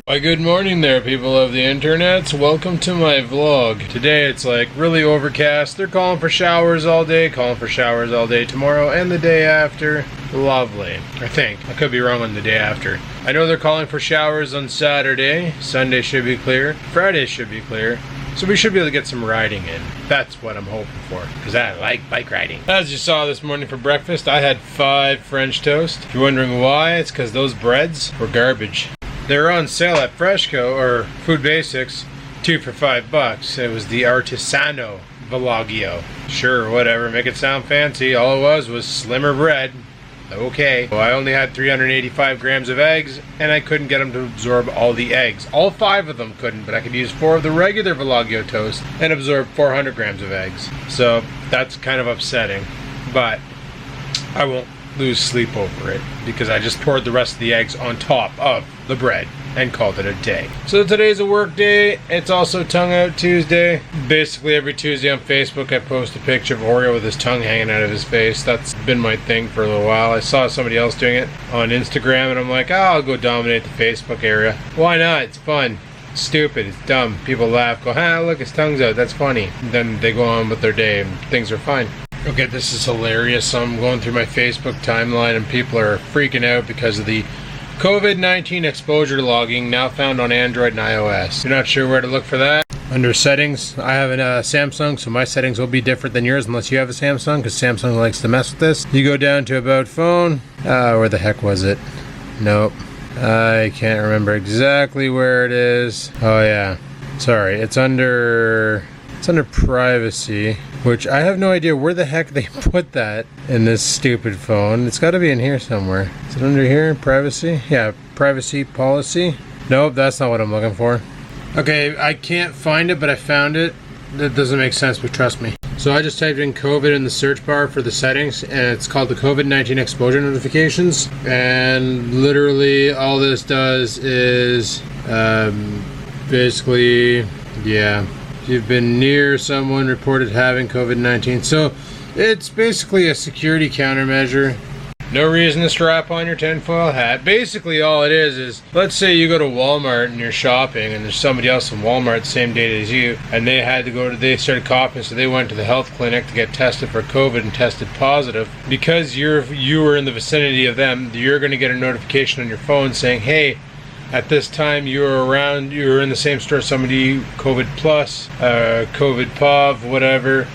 Why, good morning there, people of the internets. Welcome to my vlog. Today it's like really overcast. They're calling for showers all day, tomorrow and the day after. Lovely. I think. I could be wrong on the day after. I know they're calling for showers on Saturday. Sunday should be clear. Friday should be clear. So we should be able to get some riding in. That's what I'm hoping for, because I like bike riding. As you saw this morning for breakfast, I had 5 French toast. If you're wondering why, it's because those breads were garbage. They were on sale at Freshco, or Food Basics, 2 for $5. It was the Artisano Villagio. Sure, whatever, make it sound fancy. All it was slimmer bread. Okay. Well, I only had 385 grams of eggs, and I couldn't get them to absorb all the eggs. All 5 of them couldn't, but I could use 4 of the regular Villagio toast and absorb 400 grams of eggs. So that's kind of upsetting, but I won't lose sleep over it because I just poured the rest of the eggs on top of the bread and called it a day. So today's a work day. It's also Tongue Out Tuesday. Basically every Tuesday on Facebook I post a picture of Oreo with his tongue hanging out of his face. That's been my thing for a little while. I saw somebody else doing it on Instagram and I'm like, I'll go dominate the Facebook area. Why not? It's fun. It's stupid. It's dumb. People laugh, go, look, his tongue's out. That's funny. Then they go on with their day and things are fine. Okay, this is hilarious. So I'm going through my Facebook timeline and people are freaking out because of the COVID-19 exposure logging now found on Android and iOS. You're not sure where to look for that? Under settings, I have a Samsung, so my settings will be different than yours unless you have a Samsung, because Samsung likes to mess with this. You go down to About Phone. Where the heck was it? Nope. I can't remember exactly where it is. Oh yeah. Sorry, it's under privacy, which I have no idea where the heck they put that in this stupid phone. It's got to be in here somewhere. Is it under here? Privacy? Yeah, privacy policy. Nope, that's not what I'm looking for. Okay, I can't find it, but I found it. That doesn't make sense, but trust me. So I just typed in COVID in the search bar for the settings, and it's called the COVID-19 exposure notifications. And literally all this does is basically, yeah. You've been near someone reported having COVID-19. So it's basically a security countermeasure. No reason to strap on your tinfoil hat. Basically all it is let's say you go to Walmart and you're shopping and there's somebody else in Walmart the same day as you and they started coughing, so they went to the health clinic to get tested for COVID and tested positive. Because you were in the vicinity of them, you're going to get a notification on your phone saying, hey, at this time you were in the same store, somebody COVID plus, COVID POV, whatever.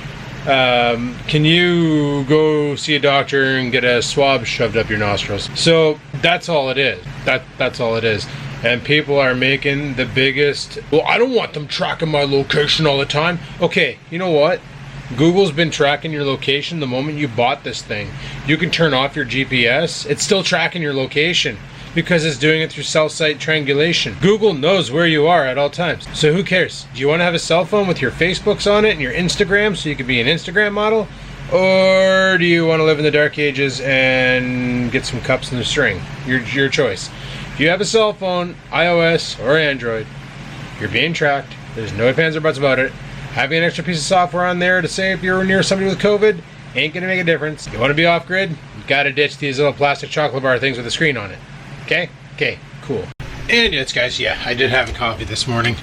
Can you go see a doctor and get a swab shoved up your nostrils? So that's all it is. That's all it is. And people are making the biggest, well, I don't want them tracking my location all the time. Okay, you know what? Google's been tracking your location the moment you bought this thing. You can turn off your GPS. It's still tracking your location, because it's doing it through cell site triangulation. Google knows where you are at all times. So who cares? Do you want to have a cell phone with your Facebooks on it and your Instagram so you can be an Instagram model? Or do you want to live in the dark ages and get some cups and a string? Your choice. If you have a cell phone, iOS or Android, you're being tracked. There's no ifs, ands, or buts about it. Having an extra piece of software on there to say if you're near somebody with COVID ain't gonna make a difference. You want to be off grid? You gotta ditch these little plastic chocolate bar things with a screen on it. Okay, cool. And yes, guys, yeah, I did have a coffee this morning.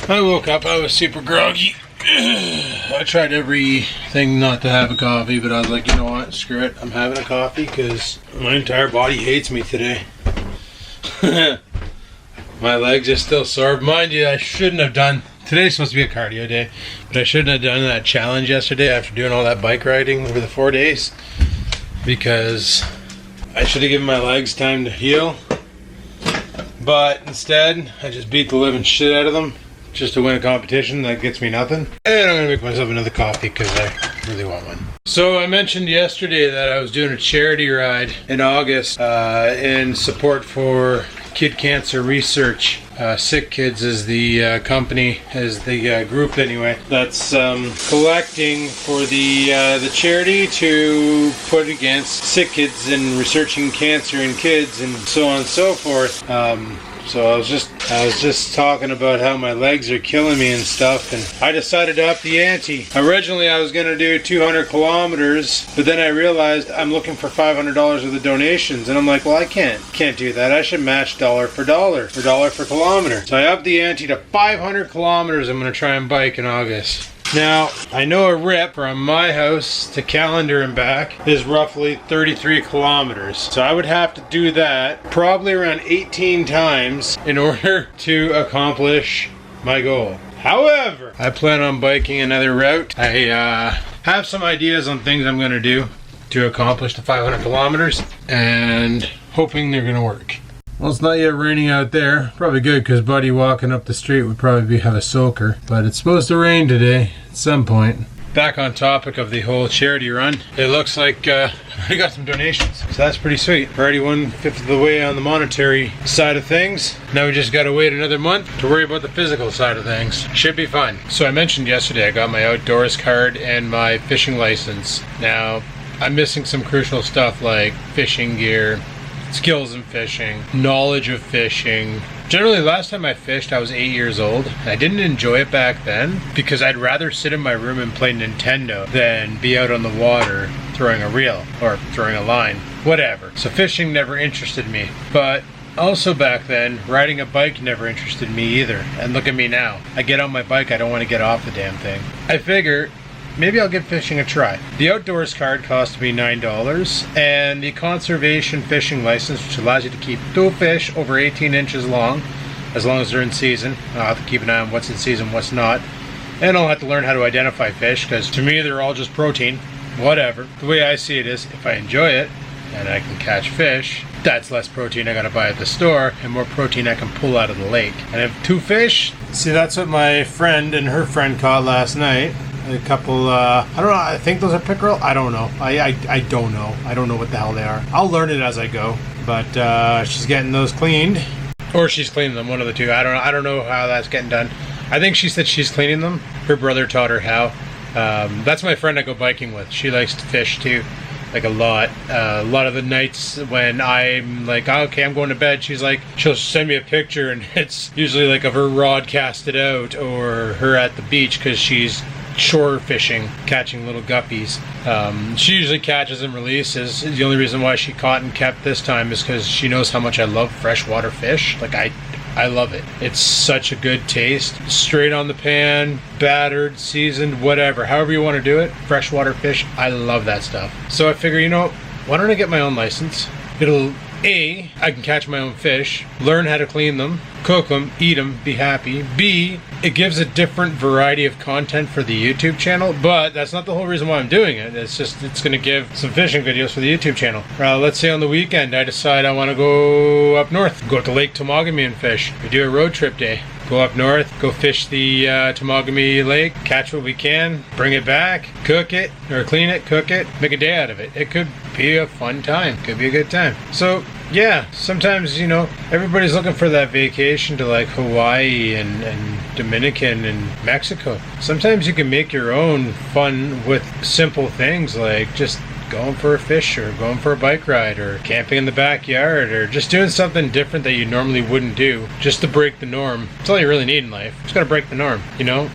I woke up, I was super groggy. I tried everything not to have a coffee, but I was like, you know what, screw it. I'm having a coffee because my entire body hates me today. My legs are still sore. Mind you, I shouldn't have done. Today's supposed to be a cardio day, but I shouldn't have done that challenge yesterday after doing all that bike riding over the 4 days, because I should have given my legs time to heal, but instead I just beat the living shit out of them just to win a competition that gets me nothing. And I'm gonna make myself another coffee because I really want one. So I mentioned yesterday that I was doing a charity ride in August in support for Kid Cancer Research. Sick Kids is the company, is the group anyway, that's collecting for the charity to put against sick kids and researching cancer in kids and so on and so forth. So I was just talking about how my legs are killing me and stuff, and I decided to up the ante. Originally I was gonna do 200 kilometers, but then I realized I'm looking for $500 worth of donations, and I'm like, well, I can't do that. I should match dollar for dollar, or dollar for kilometer. So I upped the ante to 500 kilometers. I'm gonna try and bike in August. Now, I know a rip from my house to Callander and back is roughly 33 kilometers. So I would have to do that probably around 18 times in order to accomplish my goal. However, I plan on biking another route. I have some ideas on things I'm going to do to accomplish the 500 kilometers and hoping they're going to work. Well, it's not yet raining out there. Probably good, because Buddy walking up the street would probably have a soaker. But it's supposed to rain today at some point. Back on topic of the whole charity run, it looks like we got some donations. So that's pretty sweet. We're already 1/5 of the way on the monetary side of things. Now we just got to wait another month to worry about the physical side of things. Should be fun. So I mentioned yesterday I got my outdoors card and my fishing license. Now, I'm missing some crucial stuff like fishing gear, skills in fishing, knowledge of fishing. Generally, last time I fished, I was 8 years old. I didn't enjoy it back then because I'd rather sit in my room and play Nintendo than be out on the water throwing a reel or throwing a line, whatever. So fishing never interested me. But also back then, riding a bike never interested me either. And look at me now. I get on my bike, I don't want to get off the damn thing. I figure maybe I'll give fishing a try. The outdoors card cost me $9, and the conservation fishing license, which allows you to keep 2 fish over 18 inches long as they're in season. I'll have to keep an eye on what's in season, what's not. And I'll have to learn how to identify fish, because to me they're all just protein. Whatever. The way I see it is, if I enjoy it and I can catch fish, that's less protein I gotta buy at the store and more protein I can pull out of the lake. And if 2 fish, see, that's what my friend and her friend caught last night. A couple, I don't know, I think those are pickerel. I don't know. I don't know. I don't know what the hell they are. I'll learn it as I go. But she's getting those cleaned. Or she's cleaning them, one of the two. I don't know how that's getting done. I think she said she's cleaning them. Her brother taught her how. That's my friend I go biking with. She likes to fish too. Like a lot of the nights when I'm like, oh, okay, I'm going to bed, she's like, she'll send me a picture and it's usually like of her rod casted out or her at the beach because she's shore fishing, catching little guppies. She usually catches and releases. The only reason why she caught and kept this time is because she knows how much I love freshwater fish. Like I love it. It's such a good taste. Straight on the pan, battered, seasoned, whatever. However you want to do it. Freshwater fish, I love that stuff. So I figure, you know, why don't I get my own license? It'll, A, I can catch my own fish, learn how to clean them, cook them, eat them, be happy. B, it gives a different variety of content for the YouTube channel, but that's not the whole reason why I'm doing it. It's just, it's going to give some fishing videos for the YouTube channel. Let's say on the weekend I decide I want to go up north, go to Lake Temagami and fish. We do a road trip day. Go up north, go fish the Temagami Lake, catch what we can, bring it back, cook it, or clean it, cook it, make a day out of it. It could be a fun time. Could be a good time. So, yeah, sometimes, you know, everybody's looking for that vacation to like Hawaii and Dominican and Mexico. Sometimes you can make your own fun with simple things like just going for a fish or going for a bike ride or camping in the backyard or just doing something different that you normally wouldn't do just to break the norm. That's all you really need in life. Just gotta break the norm, you know?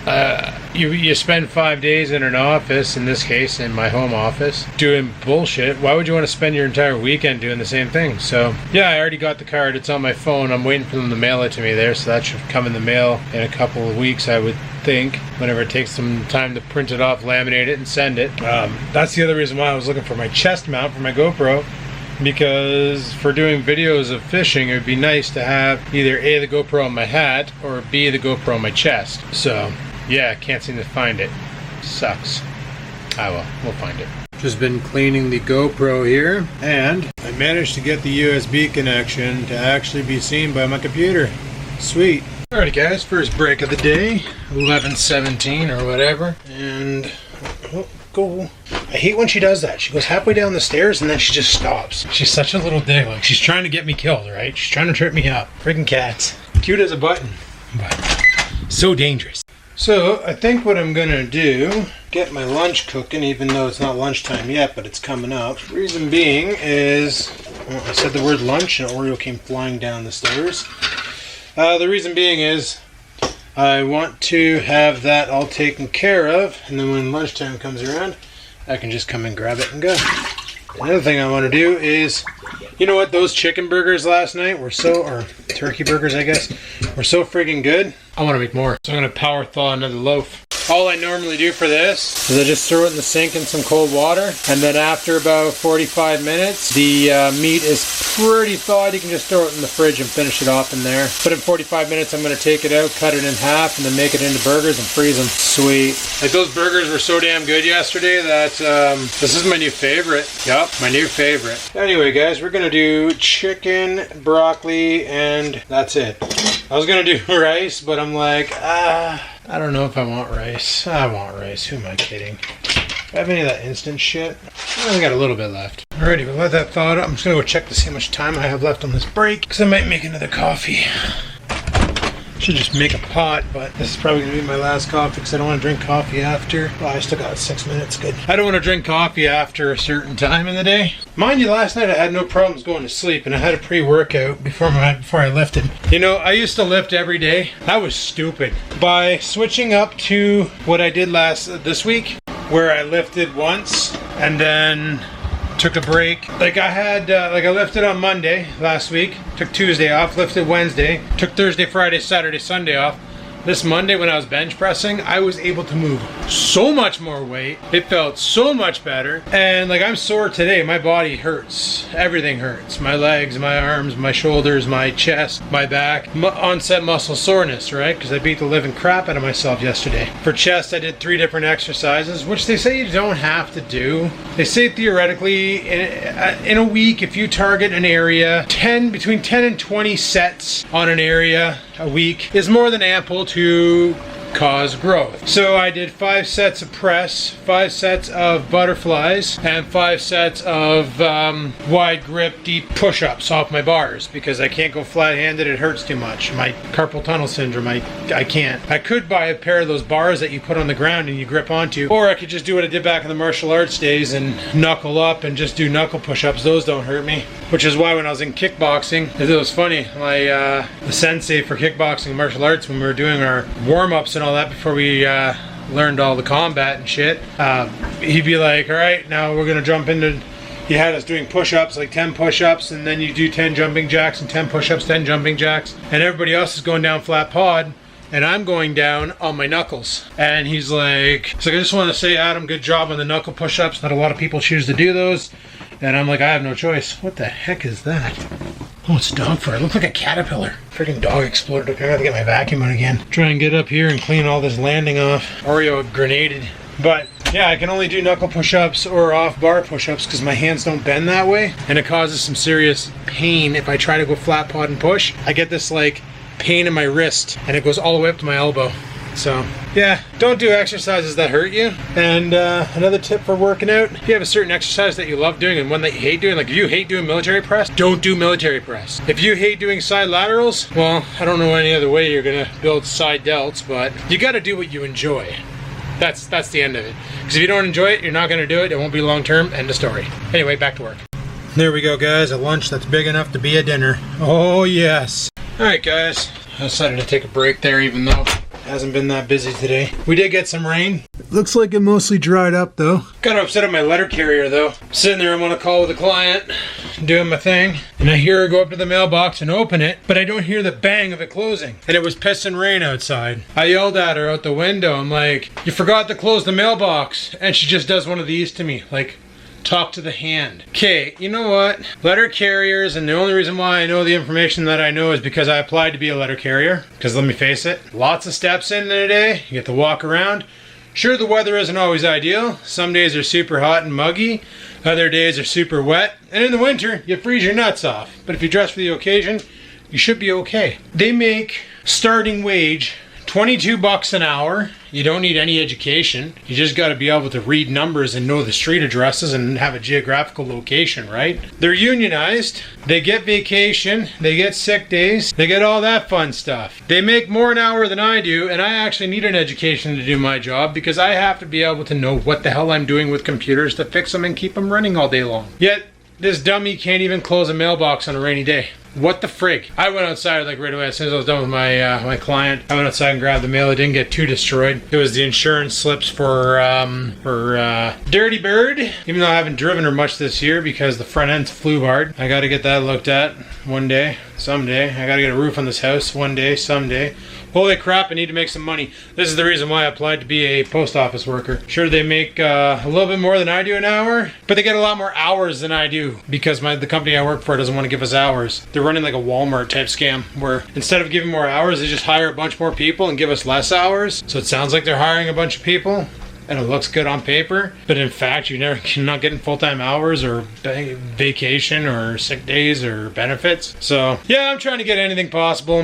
You spend 5 days in an office, in this case in my home office, doing bullshit. Why would you want to spend your entire weekend doing the same thing? So yeah, I already got the card. It's on my phone. I'm waiting for them to mail it to me there, so that should come in the mail in a couple of weeks, I would think, whenever it takes some time to print it off, laminate it, and send it. That's the other reason why I was looking for my chest mount for my GoPro, because for doing videos of fishing it would be nice to have either A, the GoPro on my hat, or B, the GoPro on my chest. So yeah, can't seem to find it. Sucks. Ah well, we'll find it. Just been cleaning the GoPro here, and I managed to get the USB connection to actually be seen by my computer. Sweet. Alrighty guys, first break of the day, 11:17 or whatever, and go. I hate when she does that. She goes halfway down the stairs and then she just stops. She's such a little dick. Like, she's trying to get me killed, right? She's trying to trip me up. Freaking cats. Cute as a button, but so dangerous. So I think what I'm gonna do, get my lunch cooking, even though it's not lunchtime yet, but it's coming up. Reason being is, well, I said the word lunch and Oreo came flying down the stairs. The reason being is I want to have that all taken care of, and then when lunchtime comes around, I can just come and grab it and go. Another thing I want to do is, you know what, those chicken burgers last night were or turkey burgers I guess, were so freaking good. I want to make more. So I'm going to power thaw another loaf. All I normally do for this is I just throw it in the sink in some cold water, and then after about 45 minutes, the meat is pretty thawed. You can just throw it in the fridge and finish it off in there. But in 45 minutes, I'm going to take it out, cut it in half, and then make it into burgers and freeze them. Sweet. Like, those burgers were so damn good yesterday that this is my new favorite. Yup, my new favorite. Anyway, guys, we're going to do chicken, broccoli, and that's it. I was going to do rice, but I'm like, I don't know if I want rice. I want rice. Who am I kidding? Do I have any of that instant shit? I only got a little bit left. Alrighty, we'll let that thaw out. I'm just going to go check to see how much time I have left on this break, because I might make another coffee. Should just make a pot, but this is probably going to be my last coffee because I don't want to drink coffee after. Well, I still got 6 minutes. Good. I don't want to drink coffee after a certain time in the day. Mind you, last night I had no problems going to sleep, and I had a pre-workout before I lifted. You know, I used to lift every day. That was stupid. By switching up to what I did this week, where I lifted once and then took a break. Like I lifted on Monday last week, took Tuesday off, lifted Wednesday, took Thursday, Friday, Saturday, Sunday off. This Monday when I was bench pressing, I was able to move so much more weight. It felt so much better. And like, I'm sore today. My body hurts. Everything hurts. My legs, my arms, my shoulders, my chest, my back. Onset muscle soreness, right? Because I beat the living crap out of myself yesterday. For chest, I did 3 different exercises, which they say you don't have to do. They say theoretically, in a week, if you target an area, between 10 and 20 sets on an area a week is more than ample to cause growth. So I did 5 sets of press, 5 sets of butterflies, and 5 sets of wide grip deep push-ups off my bars because I can't go flat-handed. It hurts too much. My carpal tunnel syndrome, I can't. I could buy a pair of those bars that you put on the ground and you grip onto, or I could just do what I did back in the martial arts days and knuckle up and just do knuckle push-ups. Those don't hurt me. Which is why when I was in kickboxing, it was funny. The sensei for kickboxing and martial arts, when we were doing our warm-ups and all that before we learned all the combat and shit, he'd be like, all right, now we're gonna jump into, he had us doing push-ups, like 10 push-ups, and then you do 10 jumping jacks and 10 push-ups, 10 jumping jacks, and everybody else is going down flat pod, and I'm going down on my knuckles. And he's like, I just want to say, Adam, good job on the knuckle push-ups. Not a lot of people choose to do those. And I'm like, I have no choice. What the heck is that? Oh, it's dog fur. It looked like a caterpillar. Freaking dog exploded up here. I have to get my vacuum out again. Try and get up here and clean all this landing off. Oreo grenaded. But yeah, I can only do knuckle push-ups or off-bar push-ups because my hands don't bend that way. And it causes some serious pain if I try to go flat pod and push. I get this like pain in my wrist and it goes all the way up to my elbow. So yeah, don't do exercises that hurt you. And another tip for working out, if you have a certain exercise that you love doing and one that you hate doing, like if you hate doing military press, don't do military press. If you hate doing side laterals, well, I don't know any other way you're gonna build side delts, but you gotta do what you enjoy. That's the end of it. Because if you don't enjoy it, you're not gonna do it. It won't be long term. End of story. Anyway, back to work. There we go, guys. A lunch that's big enough to be a dinner. Oh yes. All right, guys. I decided to take a break there, even though hasn't been that busy today. We did get some rain. Looks like it mostly dried up though. Got upset at my letter carrier though. Sitting there, I'm on a call with a client, doing my thing, and I hear her go up to the mailbox and open it, but I don't hear the bang of it closing. And it was pissing rain outside. I yelled at her out the window. I'm like, you forgot to close the mailbox. And she just does one of these to me, like, talk to the hand. Okay, you know what? Letter carriers, and the only reason why I know the information that I know is because I applied to be a letter carrier. Because let me face it, lots of steps in a day. You get to walk around. Sure, the weather isn't always ideal. Some days are super hot and muggy. Other days are super wet. And in the winter, you freeze your nuts off. But if you dress for the occasion, you should be okay. They make starting wage $22 an hour. You don't need any education. You just got to be able to read numbers and know the street addresses and have a geographical location, right? They're unionized. They get vacation. They get sick days. They get all that fun stuff. They make more an hour than I do, and I actually need an education to do my job because I have to be able to know what the hell I'm doing with computers to fix them and keep them running all day long. Yet, this dummy can't even close a mailbox on a rainy day. What the frig? I went outside like right away as soon as I was done with my my client. I went outside and grabbed the mail. It didn't get too destroyed. It was the insurance slips for Dirty Bird. Even though I haven't driven her much this year because the front end's flew hard. I got to get that looked at one day, someday. I got to get a roof on this house one day, someday. Holy crap, I need to make some money. This is the reason why I applied to be a post office worker. Sure, they make a little bit more than I do an hour, but they get a lot more hours than I do because the company I work for doesn't want to give us hours. They're running like a Walmart type scam where instead of giving more hours, they just hire a bunch more people and give us less hours. So it sounds like they're hiring a bunch of people and it looks good on paper, but in fact you're not getting full-time hours or vacation or sick days or benefits. So yeah, I'm trying to get anything possible. A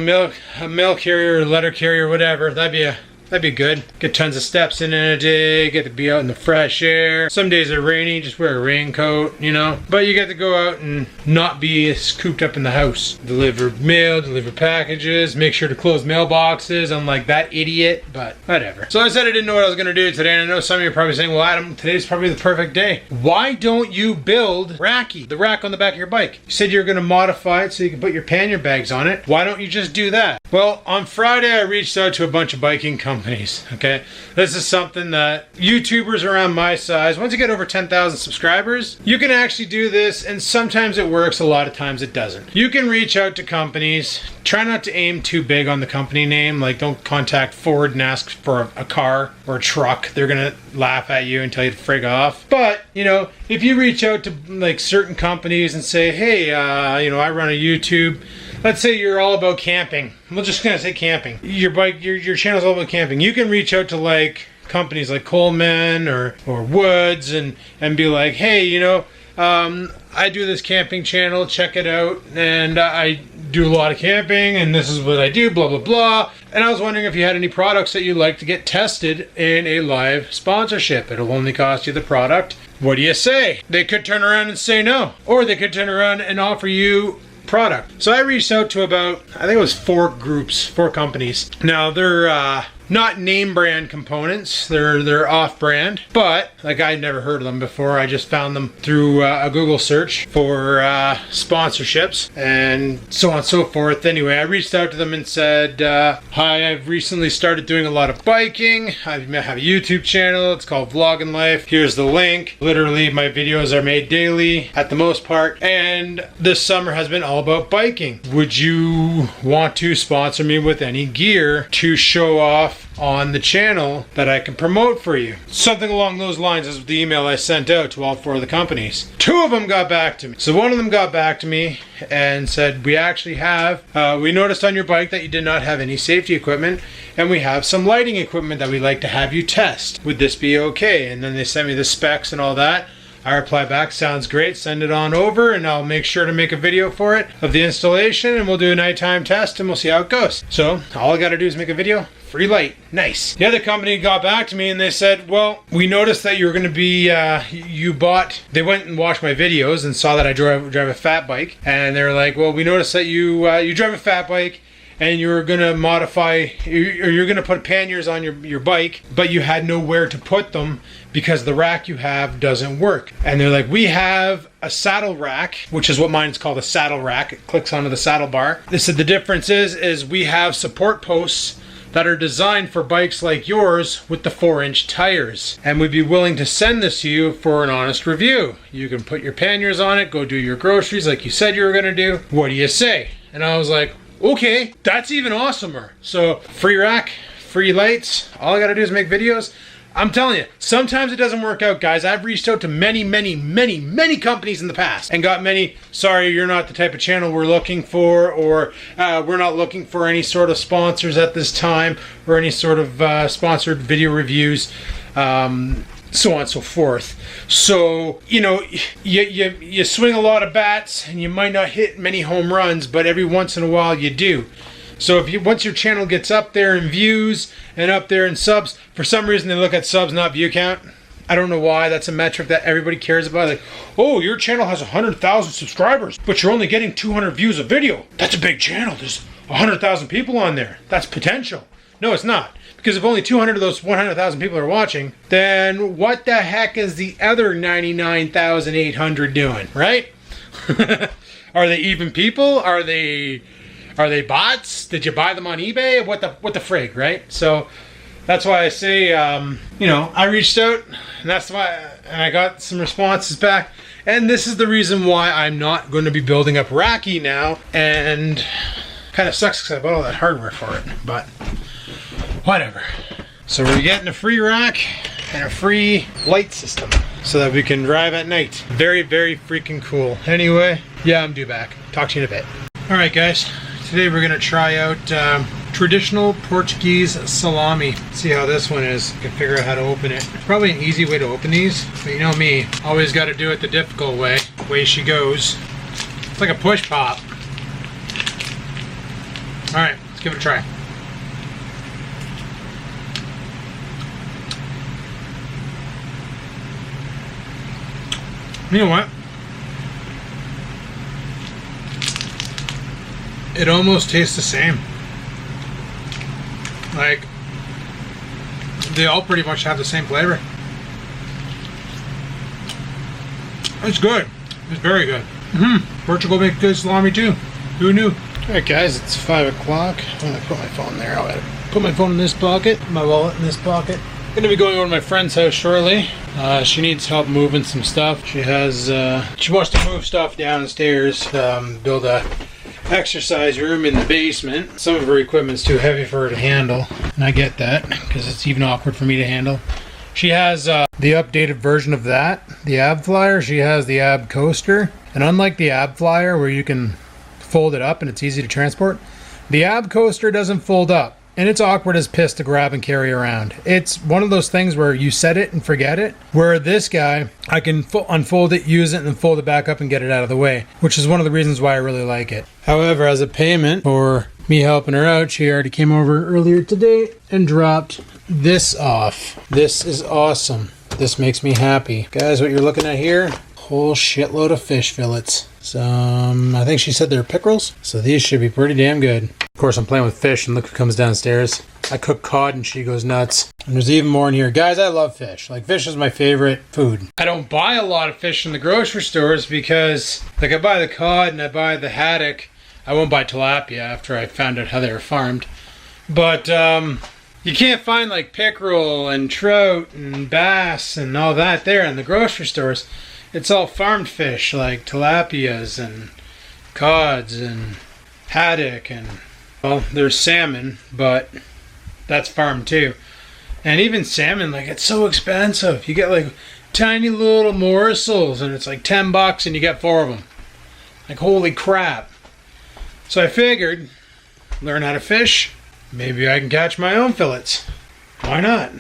mail carrier, letter carrier, whatever. That'd be good. Get tons of steps in a day, get to be out in the fresh air. Some days are rainy, just wear a raincoat, you know. But you get to go out and not be cooped up in the house. Deliver mail, deliver packages, make sure to close mailboxes, unlike that idiot, but whatever. So I said I didn't know what I was gonna do today, and I know some of you are probably saying, well, Adam, today's probably the perfect day. Why don't you build Racky, the rack on the back of your bike? You said you were gonna modify it so you can put your pannier bags on it. Why don't you just do that? Well, on Friday I reached out to a bunch of biking companies. Okay, this is something that YouTubers around my size, once you get over 10,000 subscribers, you can actually do this, and sometimes it works, a lot of times it doesn't. You can reach out to companies. Try not to aim too big on the company name. Like, don't contact Ford and ask for a car or a truck. They're gonna laugh at you and tell you to frig off. But you know, if you reach out to like certain companies and say, hey, you know, I run a YouTube. Let's say you're all about camping. We're just gonna say camping. Your channel's all about camping. You can reach out to like companies like Coleman or Woods and be like, hey, you know, I do this camping channel, check it out, and I do a lot of camping, and this is what I do, blah, blah, blah. And I was wondering if you had any products that you'd like to get tested in a live sponsorship. It'll only cost you the product. What do you say? They could turn around and say no, or they could turn around and offer you product. So I reached out to about, I think it was 4 companies. Now they're not name brand components, they're off brand, but like I'd never heard of them before. I just found them through a Google search for sponsorships and so on and so forth. Anyway, I reached out to them and said, hi, I've recently started doing a lot of biking. I have a YouTube channel, it's called Vlogging Life. Here's the link. Literally my videos are made daily at the most part, and this summer has been all about biking. Would you want to sponsor me with any gear to show off on the channel that I can promote for you? Something along those lines is the email I sent out to all 4 of the companies. 2 of them got back to me. So one of them got back to me and said, we actually have, we noticed on your bike that you did not have any safety equipment, and we have some lighting equipment that we'd like to have you test. Would this be okay? And then they sent me the specs and all that. I reply back, sounds great, send it on over, and I'll make sure to make a video for it of the installation, and we'll do a nighttime test and we'll see how it goes. So all I gotta do is make a video. Free light. Nice. The other company got back to me and they said, well, we noticed that you're going to be, they went and watched my videos and saw that I drive a fat bike. And they were like, well, we noticed that you drive a fat bike and you're going to modify, or you're going to put panniers on your bike, but you had nowhere to put them because the rack you have doesn't work. And they're like, we have a saddle rack, which is what mine's called, a saddle rack. It clicks onto the saddle bar. They said the difference is we have support posts that are designed for bikes like yours with the 4-inch tires, and we'd be willing to send this to you for an honest review. You can put your panniers on it, go do your groceries like you said you were gonna do. What do you say? And I was like, okay, that's even awesomer. So free rack, free lights, all I gotta do is make videos. I'm telling you, sometimes it doesn't work out, guys. I've reached out to many companies in the past and got many, sorry, you're not the type of channel we're looking for, or we're not looking for any sort of sponsors at this time, or any sort of sponsored video reviews, so on and so forth. So, you know, you swing a lot of bats and you might not hit many home runs, but every once in a while you do. So if once your channel gets up there in views and up there in subs, for some reason they look at subs, not view count. I don't know why. That's a metric that everybody cares about. Like, oh, your channel has 100,000 subscribers, but you're only getting 200 views a video. That's a big channel. There's 100,000 people on there. That's potential. No, it's not. Because if only 200 of those 100,000 people are watching, then what the heck is the other 99,800 doing, right? Are they even people? Are they bots? Did you buy them on eBay? What the frig, right? So that's why I say, you know, I reached out, and that's why, and I got some responses back. And this is the reason why I'm not going to be building up Racky now. And kind of sucks because I bought all that hardware for it, but whatever. So we're getting a free rack and a free light system so that we can drive at night. Very, very freaking cool. Anyway, yeah, I'm due back. Talk to you in a bit. All right, guys. Today we're gonna try out traditional Portuguese salami. See how this one is. I can figure out how to open it. It's probably an easy way to open these, but you know me, always got to do it the difficult way. Way she goes. It's like a push pop. All right, let's give it a try. You know what? It almost tastes the same. Like, they all pretty much have the same flavor. It's good. It's very good. Portugal makes good salami too. Who knew? Alright guys, it's 5 o'clock. I'm gonna put my phone there. I'll put my phone in this pocket, my wallet in this pocket. I'm gonna be going over to my friend's house shortly. She needs help moving some stuff. She wants to move stuff downstairs, build a exercise room in the basement. Some of her equipment's too heavy for her to handle, and I get that because it's even awkward for me to handle. She has the updated version of that, the Ab Flyer. She has the Ab Coaster, and unlike the Ab Flyer where you can fold it up and it's easy to transport, the Ab Coaster doesn't fold up, and it's awkward as piss to grab and carry around. It's one of those things where you set it and forget it, where this guy, I can unfold it, use it, and then fold it back up and get it out of the way, which is one of the reasons why I really like it. However, as a payment for me helping her out, she already came over earlier today and dropped this off. This is awesome. This makes me happy. Guys, what you're looking at here, whole shitload of fish fillets. Some, I think she said they're pickerels, so these should be pretty damn good. Of course, I'm playing with fish, and look who comes downstairs. I cook cod, and she goes nuts. And there's even more in here. Guys, I love fish. Like, fish is my favorite food. I don't buy a lot of fish in the grocery stores because, like, I buy the cod and I buy the haddock. I won't buy tilapia after I found out how they were farmed. But, you can't find, like, pickerel and trout and bass and all that there in the grocery stores. It's all farmed fish, like tilapias and cods and haddock, and, well, there's salmon, but that's farmed too. And even salmon, like, it's so expensive. You get like tiny little morsels and it's like $10 and you get 4 of them. Like, holy crap. So I figured, learn how to fish, maybe I can catch my own fillets. Why not?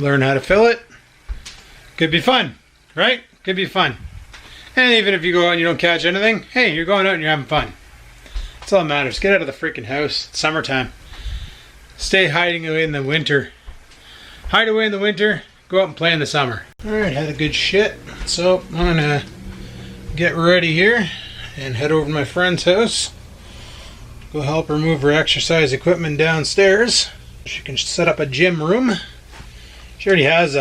Learn how to fillet. Could be fun, right? Could be fun. And even if you go out and you don't catch anything, hey, you're going out and you're having fun. That's all that matters. Get out of the freaking house. It's summertime. Stay hiding away in the winter. Hide away in the winter. Go out and play in the summer. Alright, had a good shit. So I'm gonna get ready here and head over to my friend's house. Go help her move her exercise equipment downstairs. She can set up a gym room. She already has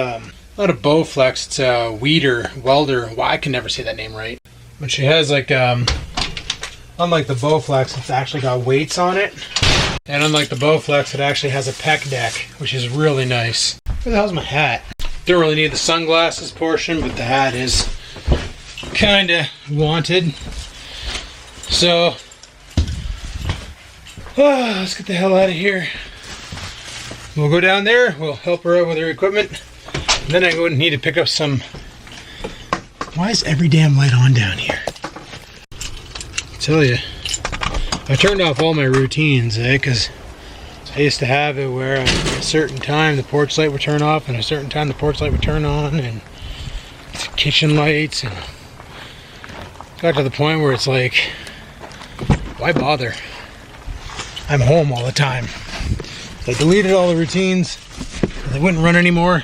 not a Bowflex, it's a welder. Well, I can never say that name right. But she has like, unlike the Bowflex, it's actually got weights on it. And unlike the Bowflex, it actually has a pec deck, which is really nice. Where the hell's my hat? Don't really need the sunglasses portion, but the hat is kinda wanted. So, let's get the hell out of here. We'll go down there, we'll help her out with her equipment. Then I would need to pick up some. Why is every damn light on down here? I tell you, I turned off all my routines, because I used to have it where at a certain time the porch light would turn off and a certain time the porch light would turn on, and kitchen lights, and got to the point where it's like, why bother? I'm home all the time. I deleted all the routines. They wouldn't run anymore.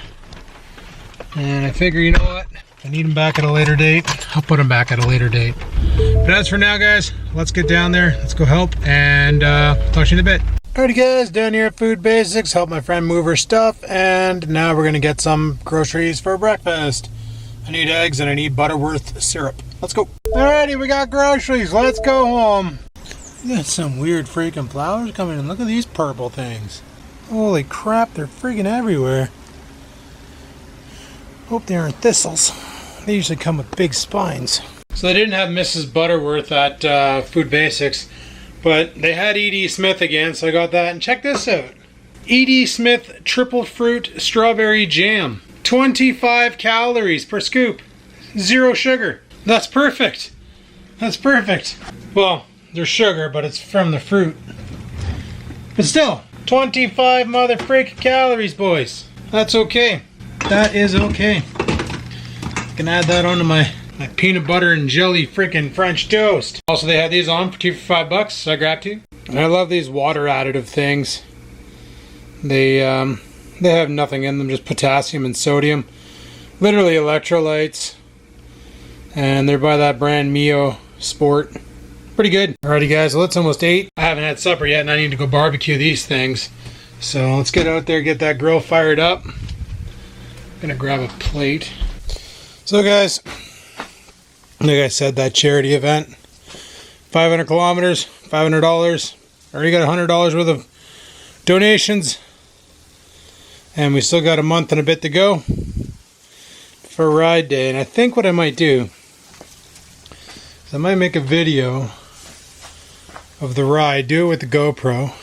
And I figure, you know what? If I need them back at a later date, I'll put them back at a later date. But as for now, guys, let's get down there. Let's go help, and talk to you in a bit. Alrighty, guys, down here at Food Basics, help my friend move her stuff, and now we're gonna get some groceries for breakfast. I need eggs and I need Butterworth syrup. Let's go. Alrighty, we got groceries. Let's go home. Got some weird freaking flowers coming in. Look at these purple things. Holy crap, they're freaking everywhere. Hope they aren't thistles. They usually come with big spines. So they didn't have Mrs. Butterworth at Food Basics, but they had E.D. Smith again, so I got that. And check this out. E.D. Smith Triple Fruit Strawberry Jam. 25 calories per scoop. 0 sugar. That's perfect. That's perfect. Well, there's sugar, but it's from the fruit. But still, 25 mother freaking calories, boys. That's okay. That is okay. I can add that onto my peanut butter and jelly freaking French toast. Also, they had these on for 2 for $5, so I grabbed 2. And I love these water additive things. They have nothing in them, just potassium and sodium. Literally electrolytes. And they're by that brand Mio Sport. Pretty good. Alrighty guys, well it's almost 8. I haven't had supper yet and I need to go barbecue these things. So let's get out there, get that grill fired up. Gonna grab a plate. So guys, like I said, that charity event, 500 kilometers, $500. Already got $100 worth of donations. And we still got a month and a bit to go for ride day. And I think what I might do is I might make a video of the ride, do it with the GoPro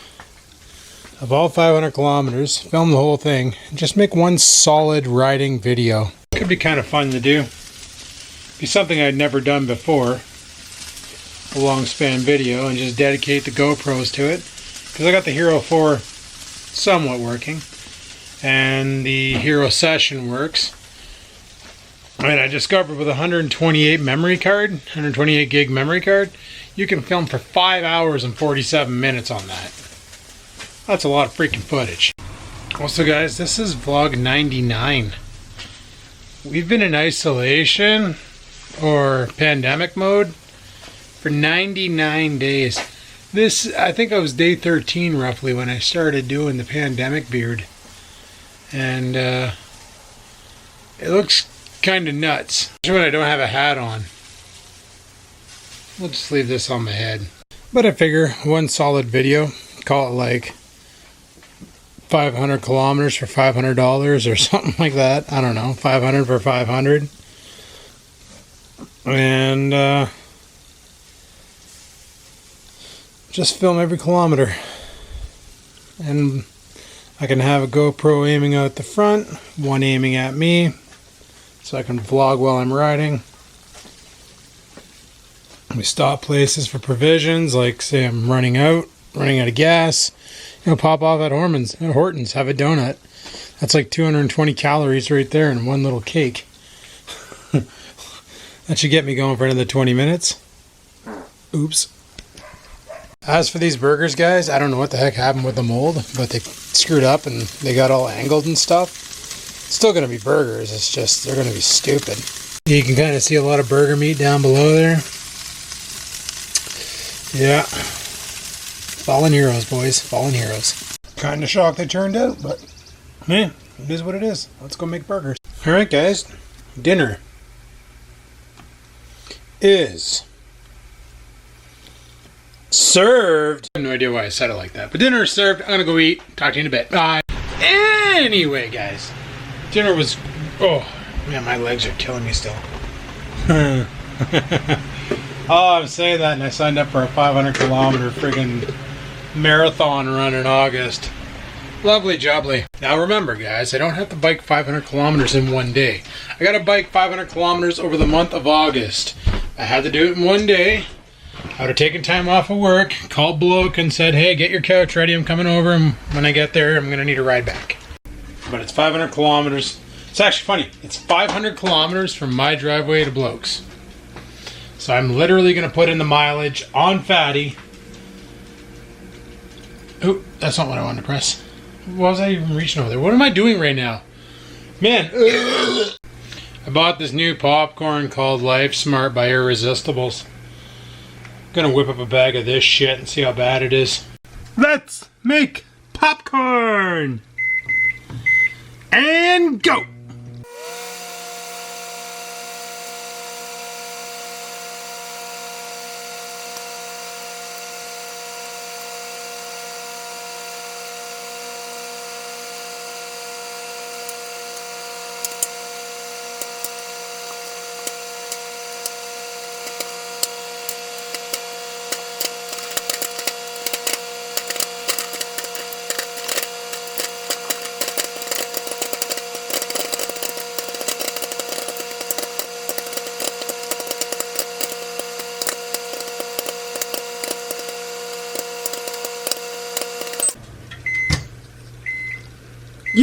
of all 500 kilometers, film the whole thing, and just make one solid riding video. Could be kind of fun to do. Be something I'd never done before, a long span video, and just dedicate the GoPros to it. Because I got the Hero 4 somewhat working, and the Hero Session works. And I discovered with a 128 memory card, 128 gig memory card, you can film for 5 hours and 47 minutes on that. That's a lot of freaking footage. Also guys, this is vlog 99. We've been in isolation or pandemic mode for 99 days. This, I think I was day 13 roughly when I started doing the pandemic beard. And it looks kind of nuts, especially when I don't have a hat on. We'll just leave this on my head. But I figure one solid video, call it like 500 kilometers for $500 or something like that. I don't know, 500 for 500. And just film every kilometer. And I can have a GoPro aiming out the front, one aiming at me, so I can vlog while I'm riding. We stop places for provisions, like say I'm running out of gas. You know, pop off at Hortons, have a donut. That's like 220 calories right there in one little cake. That should get me going for another 20 minutes. Oops. As for these burgers, guys, I don't know what the heck happened with the mold, but they screwed up and they got all angled and stuff. Still going to be burgers, it's just they're going to be stupid. You can kind of see a lot of burger meat down below there. Yeah. Fallen heroes, boys. Fallen heroes. Kind of shocked they turned out, but man, it is what it is. Let's go make burgers. Alright, guys. Dinner is served. I have no idea why I said it like that, but dinner is served. I'm gonna go eat. Talk to you in a bit. Bye. Anyway, guys, dinner was. Oh man, my legs are killing me still. Oh, I'm saying that, and I signed up for a 500 kilometer friggin' marathon run in August. Lovely jubbly. Now remember, guys, I don't have to bike 500 kilometers in one day. I gotta bike 500 kilometers over the month of August. I had to do it in one day. I would have taken time off of work, called Bloke and said, hey, get your couch ready, I'm coming over, and when I get there, I'm going to need a ride back. But it's 500 kilometers. It's actually funny. It's 500 kilometers from my driveway to Bloke's. So I'm literally going to put in the mileage on Fatty. Oh, that's not what I wanted to press. Why was I even reaching over there? What am I doing right now? Man, I bought this new popcorn called Life Smart by Irresistibles. Gonna whip up a bag of this shit and see how bad it is. Let's make popcorn! And go!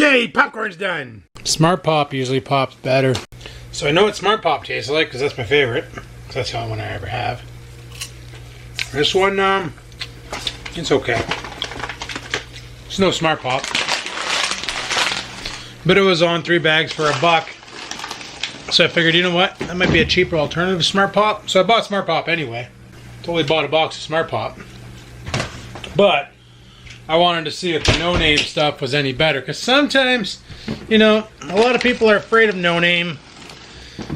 Yay, popcorn's done. Smart Pop usually pops better. So I know what Smart Pop tastes like because that's my favorite. That's the only one I ever have. This one, it's okay. It's no Smart Pop. But it was on 3 bags for $1. So I figured, you know what? That might be a cheaper alternative to Smart Pop. So I bought Smart Pop anyway. Totally bought a box of Smart Pop. But I wanted to see if the no-name stuff was any better. Because sometimes, you know, a lot of people are afraid of no-name.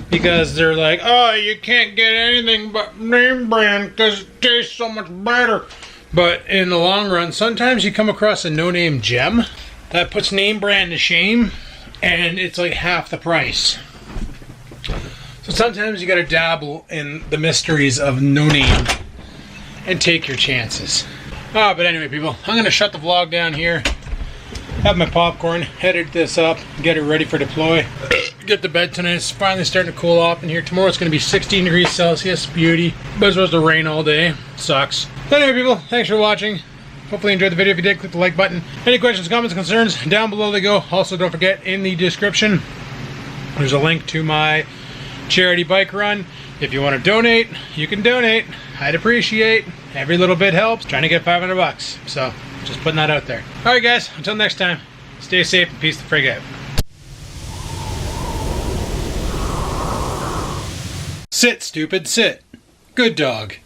Because they're like, oh, you can't get anything but name brand because it tastes so much better. But in the long run, sometimes you come across a no-name gem that puts name brand to shame, and it's like half the price. So sometimes you gotta dabble in the mysteries of no-name and take your chances. But anyway, people, I'm gonna shut the vlog down here. Have my popcorn, headed this up, get it ready for deploy. Get to bed tonight. It's finally starting to cool off in here. Tomorrow it's going to be 16 degrees Celsius. Beauty. But it's supposed to rain all day. Sucks. But anyway, people, thanks for watching. Hopefully you enjoyed the video. If you did, click the like button. Any questions, comments, concerns, down below they go. Also, don't forget, in the description, there's a link to my charity bike run. If you want to donate, you can donate. I'd appreciate. Every little bit helps. Trying to get $500. So, just putting that out there. Alright, guys. Until next time, stay safe and peace the frig out. Sit, stupid, sit. Good dog.